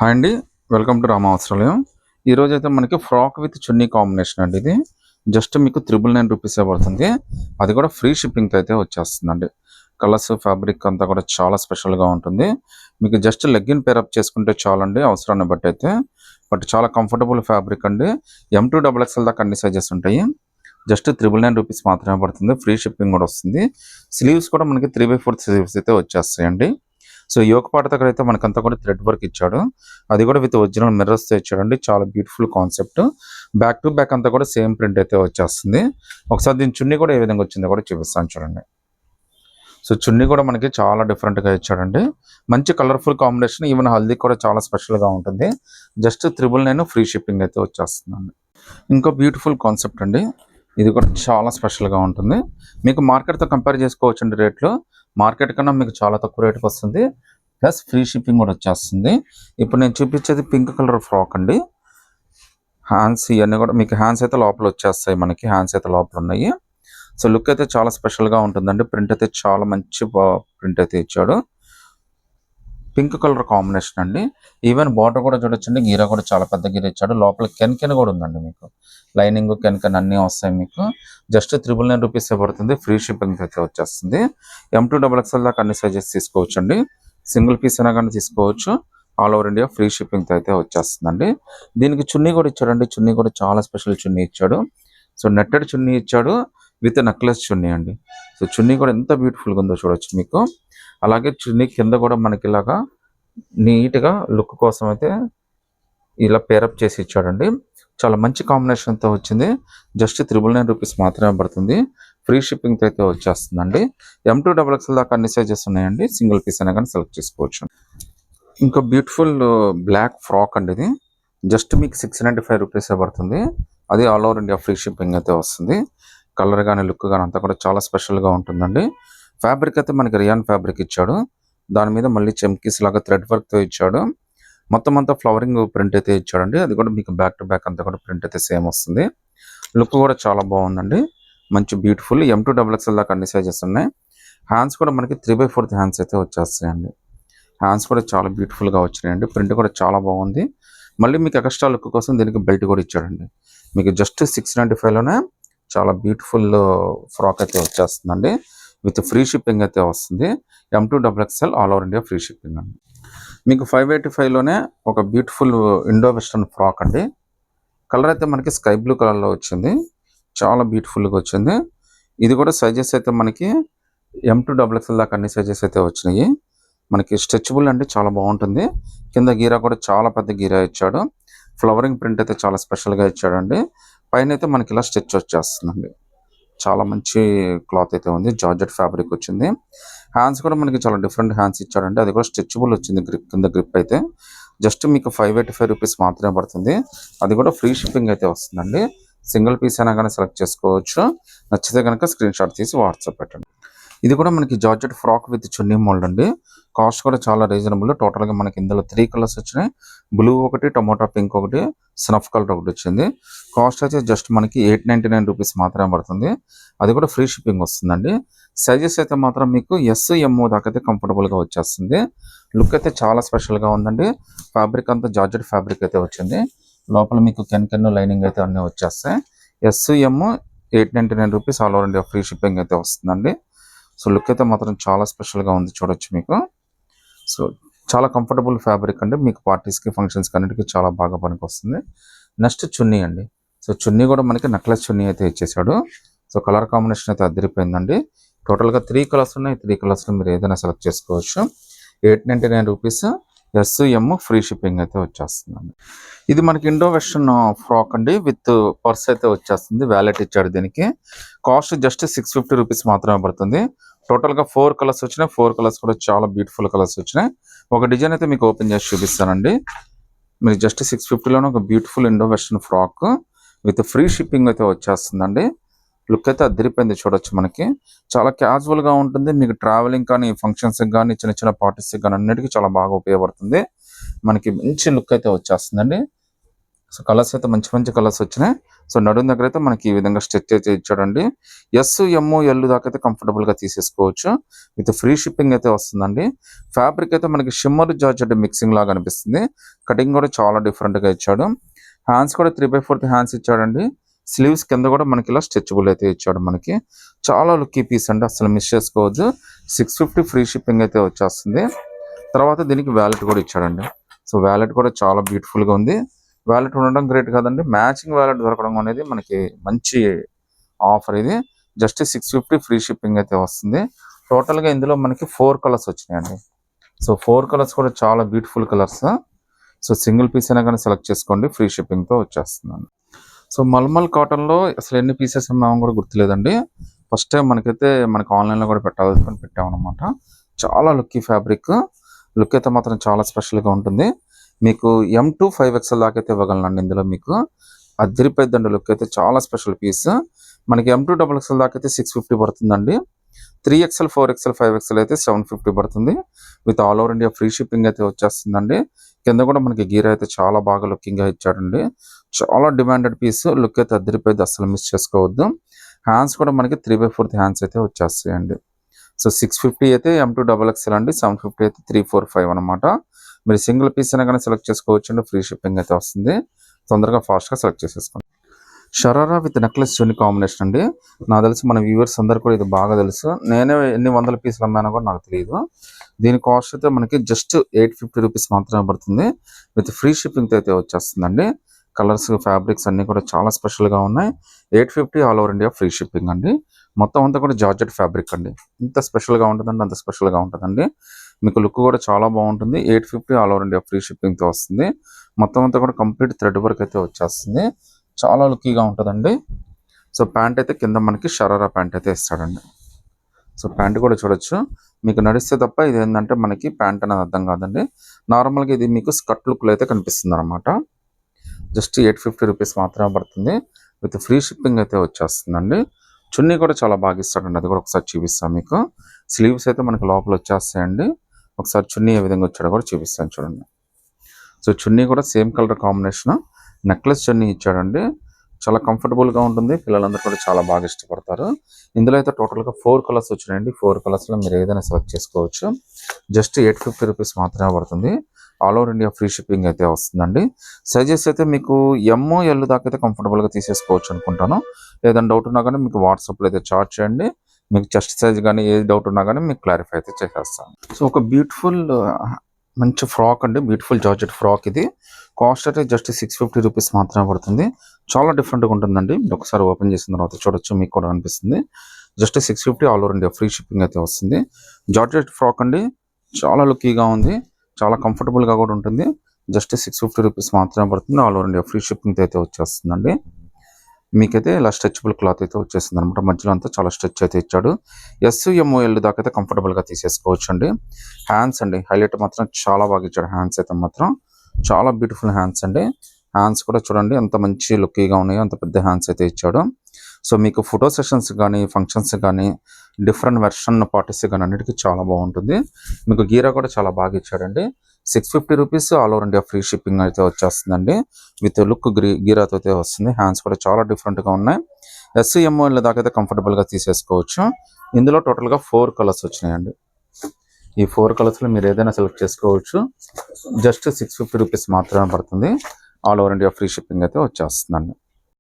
Hi అండి. Welcome to Rama Vastralayam. ఈరోజైతే మనకి ఫ్రాక్ విత్ చున్నీ కాంబినేషన్ అండి ఇది. జస్ట్ మీకు 999 రూపీసే పడుతుంది. అది కూడా ఫ్రీ షిప్పింగ్‌తో అయితే వచ్చేస్తుందండి. కలర్స్, ఫ్యాబ్రిక్ అంతా కూడా చాలా స్పెషల్‌గా ఉంటుంది. మీకు జస్ట్ లెగ్గిన్ పేరప్ చేసుకుంటే చాలండి అవసరాన్ని బట్టి అయితే. బట్ చాలా కంఫర్టబుల్ ఫ్యాబ్రిక్ అండి. M2 XXL దాకా అన్ని సైజెస్ ఉంటాయి. జస్ట్ 999 రూపీస్ మాత్రమే పడుతుంది. ఫ్రీ షిప్పింగ్ కూడా వస్తుంది. స్లీవ్స్ కూడా మనకి 3/4 స్లీవ్స్ అయితే వచ్చేస్తాయండి. సో యోగ పాట దగ్గర అయితే మనకంతా కూడా థ్రెడ్ వర్క్ ఇచ్చాడు. అది కూడా విత్ ఒరిజినల్ మిర్రర్స్తో ఇచ్చాడండి. చాలా beautiful concept. Back to back అంతా కూడా సేమ్ ప్రింట్ అయితే వచ్చేస్తుంది. ఒకసారి దీని చున్నీ కూడా ఏ విధంగా వచ్చిందో కూడా చూపిస్తాను చూడండి. సో చున్నీ కూడా మనకి చాలా డిఫరెంట్గా ఇచ్చాడండి. మంచి కలర్ఫుల్ కాంబినేషన్. ఈవెన్ హల్దీ కూడా చాలా స్పెషల్గా ఉంటుంది. జస్ట్ 999 ఫ్రీ షిప్పింగ్ అయితే వచ్చేస్తుందండి. ఇంకో బ్యూటిఫుల్ కాన్సెప్ట్ అండి. ఇది కూడా చాలా స్పెషల్గా ఉంటుంది. మీకు మార్కెట్తో కంపేర్ చేసుకోవచ్చండి రేట్లు. మార్కెట్ కన్నా మీకు చాలా తక్కువ రేటుకి వస్తుంది. ప్లస్ ఫ్రీ షిప్పింగ్ కూడా వచ్చేస్తుంది. ఇప్పుడు నేను చూపించేది పింక్ కలర్ ఫ్రాక్ అండి. హ్యాండ్స్ ఇవన్నీ కూడా మీకు హ్యాండ్స్ అయితే లోపల వచ్చేస్తాయి. మనకి హ్యాండ్స్ అయితే లోపల ఉన్నాయి. సో లుక్ అయితే చాలా స్పెషల్గా ఉంటుందండి. ప్రింట్ అయితే చాలా మంచి ప్రింట్ అయితే ఇచ్చాడు. పింక్ కలర్ కాంబినేషన్ అండి. ఈవెన్ బార్డర్ కూడా చూడొచ్చండి. గీర కూడా చాలా పెద్ద గీర ఇచ్చాడు. లోపల కెన్ కూడా ఉందండి. మీకు లైనింగ్ కెన్ అన్నీ వస్తాయి. మీకు జస్ట్ 999 రూపీస్ పడుతుంది. ఫ్రీ షిప్పింగ్ అయితే వచ్చేస్తుంది. M2 XXL దాకా అన్ని సైజెస్ తీసుకోవచ్చండి. సింగిల్ పీస్ అయినా కానీ తీసుకోవచ్చు. All over India free shipping అయితే వచ్చేస్తుందండి. దీనికి చున్నీ కూడా ఇచ్చాడండి. చున్నీ కూడా చాలా స్పెషల్ చున్నీ ఇచ్చాడు. సో నెట్టెడ్ చున్నీ ఇచ్చాడు విత్ నెక్లెస్ చున్నీ అండి. సో చున్నీ కూడా ఎంత బ్యూటిఫుల్గా ఉందో చూడొచ్చు మీకు. అలాగే చున్నీ కింద కూడా మనకి ఇలాగా నీట్గా లుక్ కోసం అయితే ఇలా పేరప్ చేసి ఇచ్చాడండి. చాలా మంచి కాంబినేషన్తో వచ్చింది. జస్ట్ 999 రూపీస్ మాత్రమే పడుతుంది. ఫ్రీ షిప్పింగ్తో అయితే వచ్చేస్తుందండి. M2 XXL దాకా అన్ని సైజెస్ ఉన్నాయండి. సింగిల్ పీస్ అయినా కానీ సెలెక్ట్ చేసుకోవచ్చు. ఇంకా బ్యూటిఫుల్ బ్లాక్ ఫ్రాక్ అండి ఇది. జస్ట్ మీకు 695 రూపీసే పడుతుంది. అది all over India free shipping అయితే వస్తుంది. కలర్ కానీ లుక్ కానీ అంతా కూడా చాలా స్పెషల్గా ఉంటుందండి. ఫ్యాబ్రిక్ అయితే మనకి రియాన్ ఫ్యాబ్రిక్ ఇచ్చాడు. దాని మీద మళ్ళీ చెమ్కీస్ లాగా థ్రెడ్ వర్క్తో ఇచ్చాడు. మొత్తం అంతా ఫ్లవరింగ్ ప్రింట్ అయితే ఇచ్చాడండి. అది కూడా మీకు బ్యాక్ టు బ్యాక్ అంతా కూడా ప్రింట్ అయితే సేమ్ వస్తుంది. లుక్ కూడా చాలా బాగుందండి. మంచి బ్యూటిఫుల్. M2 XXL దాకా అన్ని సైజెస్ ఉన్నాయి. హ్యాండ్స్ కూడా మనకి 3/4 హ్యాండ్స్ అయితే వచ్చేస్తాయండి. హ్యాండ్స్ కూడా చాలా బ్యూటిఫుల్గా వచ్చినాయండి. ప్రింట్ కూడా చాలా బాగుంది. మళ్ళీ మీకు ఎక్స్ట్రా లుక్ కోసం దీనికి బెల్ట్ కూడా ఇచ్చాడండి. మీకు జస్ట్ 695లోనే చాలా బ్యూటిఫుల్ ఫ్రాక్ అయితే వచ్చేస్తుందండి. విత్ ఫ్రీ షిప్పింగ్ అయితే వస్తుంది. M2 XXL all over India free shipping అండి. మీకు 585లోనే ఒక బ్యూటిఫుల్ ఇండో వెస్టర్న్ ఫ్రాక్ అండి. కలర్ అయితే మనకి స్కై బ్లూ కలర్లో వచ్చింది. చాలా బ్యూటిఫుల్గా వచ్చింది. ఇది కూడా సైజెస్ అయితే మనకి M2 XXL దాకా అన్ని సైజెస్ అయితే వచ్చినాయి. మనకి స్ట్రెచబుల్ అండి. చాలా బాగుంటుంది. కింద గీరా కూడా చాలా పెద్ద గీరా ఇచ్చాడు. ఫ్లవరింగ్ ప్రింట్ అయితే చాలా స్పెషల్గా ఇచ్చాడండి. పైన అయితే మనకి ఇలా స్టిచ్ వచ్చేస్తుందండి. చాలా మంచి క్లాత్ అయితే ఉంది. జార్జెట్ ఫ్యాబ్రిక్ వచ్చింది. హ్యాండ్స్ కూడా మనకి చాలా డిఫరెంట్ హ్యాండ్స్ ఇచ్చాడండి. అది కూడా స్ట్రెచబుల్ వచ్చింది. కింద గ్రిప్ అయితే జస్ట్ మీకు 585 రూపీస్ మాత్రమే పడుతుంది. అది కూడా ఫ్రీ షిప్పింగ్ అయితే వస్తుందండి. సింగిల్ పీస్ అయినా కానీ సెలెక్ట్ చేసుకోవచ్చు. నచ్చితే కనుక స్క్రీన్ షాట్ తీసి వాట్సాప్ పెట్టండి. ఇది కూడా మనకి georgette frock with chunni mould అండి. కాస్ట్ కూడా చాలా రీజనబుల్. టోటల్గా మనకి ఇందులో 3 కలర్స్ వచ్చినాయి. బ్లూ ఒకటి, టొమాటో పింక్ ఒకటి, స్నఫ్ కలర్ ఒకటి వచ్చింది. కాస్ట్ అయితే జస్ట్ మనకి 899 రూపీస్ మాత్రమే పడుతుంది. అది కూడా ఫ్రీ షిప్పింగ్ వస్తుందండి. సైజెస్ అయితే మాత్రం మీకు S, M దాకా అయితే కంఫర్టబుల్గా వచ్చేస్తుంది. లుక్ అయితే చాలా స్పెషల్గా ఉందండి. ఫ్యాబ్రిక్ అంతా జార్జెట్ ఫ్యాబ్రిక్ అయితే వచ్చింది. లోపల మీకు కెన్ లైనింగ్ అయితే అన్నీ వచ్చేస్తాయి. S, M 899 rupees all over India free shipping అయితే వస్తుందండి. సో లుక్ అయితే మాత్రం చాలా స్పెషల్గా ఉంది చూడొచ్చు మీకు. సో చాలా కంఫర్టబుల్ ఫ్యాబ్రిక్ అండి. మీకు పార్టీస్కి, ఫంక్షన్స్కి అన్నిటికీ చాలా బాగా పనికి వస్తుంది. నెక్స్ట్ చున్నీ అండి. సో చున్నీ కూడా మనకి నెక్లెస్ చున్నీ అయితే ఇచ్చేసాడు. సో కలర్ కాంబినేషన్ అయితే అదిరిపోయిందండి. టోటల్గా 3 కలర్స్ ఉన్నాయి. 3 కలర్స్లో మీరు ఏదైనా సెలెక్ట్ చేసుకోవచ్చు. 899 rupees. S, M free shipping అయితే వచ్చేస్తుందండి. ఇది మనకి ఇండో వెస్టర్న్ ఫ్రాక్ అండి. విత్ పర్స్ అయితే వచ్చేస్తుంది. వ్యాలెట్ ఇచ్చాడు దీనికి. కాస్ట్ జస్ట్ 650 రూపీస్ మాత్రమే పడుతుంది. టోటల్గా 4 కలర్స్ వచ్చినాయి. 4 కలర్స్ కూడా చాలా బ్యూటిఫుల్ కలర్స్ వచ్చినాయి. ఒక డిజైన్ అయితే మీకు ఓపెన్ చేసి చూపిస్తానండి. మీరు జస్ట్ 650లోనే ఒక beautiful Indo western frock with free shipping అయితే వచ్చేస్తుందండి. లుక్ అయితే అదిరిపోయింది చూడొచ్చు. మనకి చాలా క్యాజువల్గా ఉంటుంది. మీకు ట్రావెలింగ్ కానీ, ఫంక్షన్స్కి కానీ, చిన్న చిన్న పార్టీస్కి కానీ అన్నిటికీ చాలా బాగా ఉపయోగపడుతుంది. మనకి మంచి లుక్ అయితే వచ్చేస్తుందండి. సో కలర్స్ అయితే మంచి మంచి కలర్స్ వచ్చినాయి. సో నడుము దగ్గర అయితే మనకి ఈ విధంగా స్టిచ్ అయితే ఇచ్చాడండి. ఎస్, ఎమ్, ఎల్ దాకా అయితే కంఫర్టబుల్గా తీసేసుకోవచ్చు. విత్ ఫ్రీ షిప్పింగ్ అయితే వస్తుందండి. ఫ్యాబ్రిక్ అయితే మనకి షిమ్మర్ జార్జెట్ మిక్సింగ్ లాగా అనిపిస్తుంది. కటింగ్ కూడా చాలా డిఫరెంట్గా ఇచ్చాడు. హ్యాండ్స్ కూడా 3/4 హ్యాండ్స్ ఇచ్చాడండి. స్లీవ్స్ కింద కూడా మనకి ఇలా స్ట్రెచబుల్ అయితే ఇచ్చాడు. మనకి చాలా లుక్కీ పీస్ అండి, అసలు మిస్ చేసుకోవద్దు. 650 ఫ్రీ షిప్పింగ్ అయితే వచ్చేస్తుంది. తర్వాత దీనికి వ్యాలెట్ కూడా ఇచ్చాడండి. సో వ్యాలెట్ కూడా చాలా బ్యూటిఫుల్గా ఉంది. వ్యాలెట్ ఉండడం గ్రేట్ కదండి. మ్యాచింగ్ వ్యాలెట్ దొరకడం అనేది మనకి మంచి ఆఫర్. ఇది జస్ట్ 650 ఫ్రీ షిప్పింగ్ అయితే వస్తుంది. టోటల్గా ఇందులో మనకి 4 కలర్స్ వచ్చినాయండి. సో 4 కలర్స్ కూడా చాలా beautiful colours. So single piece అయినా కానీ సెలెక్ట్ చేసుకోండి, ఫ్రీ షిప్పింగ్తో వచ్చేస్తుందండి. సో మల్మల్ కాటన్లో అసలు ఎన్ని పీసెస్ ఉన్నామో కూడా గుర్తులేదండి. ఫస్ట్ టైం మనకి ఆన్లైన్లో కూడా పెట్టాలని పెట్టామన్నమాట. చాలా లుక్కీ ఫ్యాబ్రిక్. లుక్ అయితే మాత్రం చాలా స్పెషల్గా ఉంటుంది. మీకు M2 5XL దాకా అయితే ఇవ్వగలనండి. ఇందులో మీకు అదిరిపోద్దండి. లుక్ అయితే చాలా స్పెషల్ పీస్. మనకి M2 XXL దాకా అయితే 650 పడుతుందండి. 3XL 4XL 5XL అయితే 750 పడుతుంది. With all over India free shipping అయితే వచ్చేస్తుందండి. కింద కూడా మనకి గీర అయితే చాలా బాగా లుకింగ్గా ఇచ్చాడండి. చాలా డిమాండెడ్ పీస్. లుక్ అయితే అదిరిపోయింది, అసలు మిస్ చేసుకోవద్దు. హ్యాండ్స్ కూడా మనకి 3/4 హ్యాండ్స్ అయితే వచ్చేస్తాయండి. సో 650 అయితే M2 XXL అండి, 750 అయితే 345 అనమాట. మీరు సింగిల్ పీస్ అయినా కానీ సెలెక్ట్ చేసుకోవచ్చు అండి. ఫ్రీ షిప్పింగ్ అయితే వస్తుంది. తొందరగా ఫాస్ట్గా సెలెక్ట్ చేసేసుకోండి. Sharara with necklace chunni combination అండి. నాకు తెలిసి మన వ్యూవర్స్ అందరు కూడా ఇది బాగా తెలుసు. నేనే ఎన్ని వందల పీసులు అమ్మానో కూడా నాకు తెలియదు. దీని కాస్ట్ అయితే మనకి జస్ట్ 850 రూపీస్ మాత్రమే పడుతుంది. విత్ ఫ్రీ షిప్పింగ్ అయితే వచ్చేస్తుందండి. కలర్స్, ఫ్యాబ్రిక్స్ అన్నీ కూడా చాలా స్పెషల్గా ఉన్నాయి. 850 all over India free shipping అండి. మొత్తం అంతా కూడా జార్జెట్ ఫ్యాబ్రిక్ అండి. ఇంత స్పెషల్గా ఉంటుందండి, అంత స్పెషల్గా ఉంటుందండి. మీకు లుక్ కూడా చాలా బాగుంటుంది. 850 ఆల్ ఓవర్ ఇండియా ఫ్రీ షిప్పింగ్తో వస్తుంది. మొత్తం అంతా కూడా కంప్లీట్ థ్రెడ్ వర్క్ అయితే వచ్చేస్తుంది. చాలా లుక్కీగా ఉంటుందండి. సో ప్యాంట్ అయితే కింద మనకి షరారా ప్యాంట్ అయితే ఇస్తాడండి. సో ప్యాంట్ కూడా చూడొచ్చు. మీకు నడిస్తే తప్ప ఇది ఏంటంటే మనకి ప్యాంట్ అనేది అర్థం కాదండి. నార్మల్గా ఇది మీకు స్కర్ట్ లుక్లో అయితే కనిపిస్తుంది అనమాట. జస్ట్ 850 రూపీస్ మాత్రమే పడుతుంది. విత్ ఫ్రీ షిప్పింగ్ అయితే వచ్చేస్తుందండి. చున్నీ కూడా చాలా బాగా ఇస్తాడండి. అది కూడా ఒకసారి చూపిస్తాను మీకు. స్లీవ్స్ అయితే మనకి లోపల వచ్చేస్తాయండి. ఒకసారి చున్నీ ఏ విధంగా వచ్చాడో కూడా చూపిస్తాను చూడండి. సో చున్నీ కూడా సేమ్ కలర్ కాంబినేషన్ నెక్లెస్ చున్నీ ఇచ్చాడండి. చాలా కంఫర్టబుల్గా ఉంటుంది. పిల్లలందరూ కూడా చాలా బాగా ఇష్టపడతారు. ఇందులో అయితే టోటల్గా 4 కలర్స్ వచ్చినాయండి. 4 కలర్స్లో మీరు ఏదైనా సెలెక్ట్ చేసుకోవచ్చు. జస్ట్ 850 రూపీస్ మాత్రమే పడుతుంది. All over India free shipping అయితే వస్తుందండి. సైజెస్ అయితే మీకు M, L దాకా అయితే కంఫర్టబుల్గా తీసేసుకోవచ్చు అనుకుంటాను. ఏదైనా డౌట్ ఉన్నా కానీ మీకు వాట్సాప్లో అయితే చార్ట్ చేయండి. మీకు చెస్ట్ సైజ్ కానీ ఏది డౌట్ ఉన్నా కానీ మీకు క్లారిఫై అయితే చేసేస్తాను. సో ఒక బ్యూటిఫుల్ మంచి ఫ్రాక్ అండి, బ్యూటిఫుల్ జార్జెట్ ఫ్రాక్. ఇది కాస్ట్ అయితే జస్ట్ 650 రూపీస్ మాత్రమే పడుతుంది. చాలా డిఫరెంట్గా ఉంటుందండి. మీరు ఒకసారి ఓపెన్ చేసిన తర్వాత చూడొచ్చు, మీకు కూడా అనిపిస్తుంది. Just 650 all over India free shipping అయితే వస్తుంది. జార్జెట్ ఫ్రాక్ అండి, చాలా లుక్కీగా ఉంది, చాలా కంఫర్టబుల్గా కూడా ఉంటుంది. జస్ట్ 650 రూపీస్ మాత్రమే పడుతుంది. All over India free shipping అయితే వచ్చేస్తుందండి. మీకైతే ఇలా స్ట్రెచబుల్ క్లాత్ అయితే వచ్చేస్తుంది అనమాట. మధ్యలో అంతా చాలా స్ట్రెచ్ అయితే ఇచ్చాడు. S, M, L దాకా అయితే కంఫర్టబుల్గా తీసేసుకోవచ్చు అండి. హ్యాండ్స్ అండి, హైలైట్ మాత్రం చాలా బాగా ఇచ్చాడు. హ్యాండ్స్ అయితే మాత్రం చాలా బ్యూటిఫుల్ హ్యాండ్స్ అండి. హ్యాండ్స్ కూడా చూడండి ఎంత మంచి లుక్కీగా ఉన్నాయో, అంత పెద్ద హ్యాండ్స్ అయితే ఇచ్చాడు. సో మీకు ఫోటో సెషన్స్ కానీ, ఫంక్షన్స్ కానీ, డిఫరెంట్ వెర్షన్ పార్టీస్ కానీ అన్నిటికీ చాలా బాగుంటుంది. మీకు గీరా కూడా చాలా బాగా ఇచ్చాడండి. 650 rupees all over India free shipping అయితే వచ్చేస్తుందండి. విత్ లుక్ గీరాతో అయితే వస్తుంది. హ్యాండ్స్ కూడా చాలా డిఫరెంట్గా ఉన్నాయి. S, M, L దాకా అయితే కంఫర్టబుల్గా తీసేసుకోవచ్చు. ఇందులో టోటల్గా 4 కలర్స్ వచ్చినాయండి. ఈ 4 కలర్స్లో మీరు ఏదైనా సెలెక్ట్ చేసుకోవచ్చు. జస్ట్ 650 రూపీస్ మాత్రమే పడుతుంది. All over India free shipping అయితే వచ్చేస్తుందండి.